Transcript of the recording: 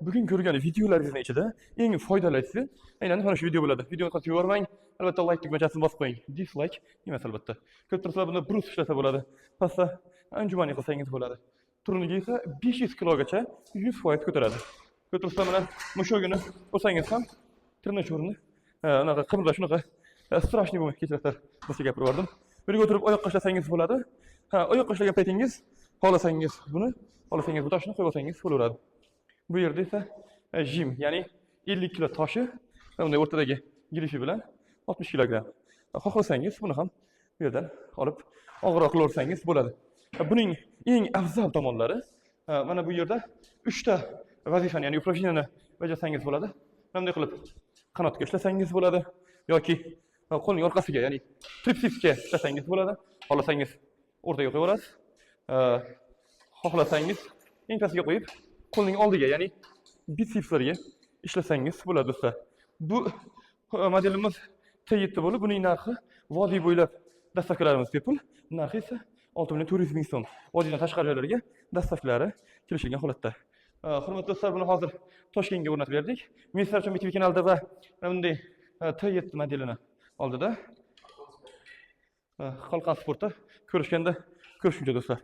Bugun ko'rgan videolaringizning ichida eng foydalisi aynan mana shu video bo'ladi. Videoni qattiq yubormang. Albatta like tugmachasini bosib qo'ying. Dislike emas albatta. Ko'p tursa buni brus ishlasa bo'ladi. Pastda anjumani qilsangiz bo'ladi. Turligi esa 500 kilogacha 100% ko'taradi. Ko'p tursa mana mushogini olsangiz ham trenajyorni unaqa qimizda shunaqa strashniy bo'lmaydi. Kechirasizlar. Boshqa gapirib yubordim. Birga o'tirib oyoqqa ishlasangiz bo'ladi. Oyoqqa ishlagan paytingiz xohlasangiz buni, xohlasangiz bu toshni qo'yib olsangiz bo'laveradi. Bu yerda esa jim, ya'ni 50 kilo toshi bunday o'rtadagi grifi bilan 60 kilogramm. Xohlasangiz buni ham bu yerdan olib og'irroq qilaversangiz bo'ladi. Buning eng afzal tomonlari mana bu yerda 3 ta vazifani, ya'ni упражнениyani bajarsangiz bo'ladi. Bunday qilib qanotga ishlasangiz bo'ladi yoki qo'lning orqasiga, ya'ni tripsisga ishlasangiz bo'ladi. Xohlasangiz o'rtaga qo'yaverasiz. Xohlasangiz eng pastiga qo'yib qo'lning oldiga, ya'ni bitsepslarga ishlasangiz bo'ladi do'stlar. Bu modelimiz T7 bo'lib, buning narxi vodiy bo'ylab dastavkalarimiz bepul. Narxi esa 6,400 ming so'm. Vodiydan tashqari joylarga dastavkalari kelishilgan holatda. Hurmatli do'stlar, buni hozir Toshkentga o'rnatib berdik. Mr. Chomitivi kanalida va bunday T7 modelini oldida Xalqaro sportda ko'rishganda ko'rishguncha do'stlar.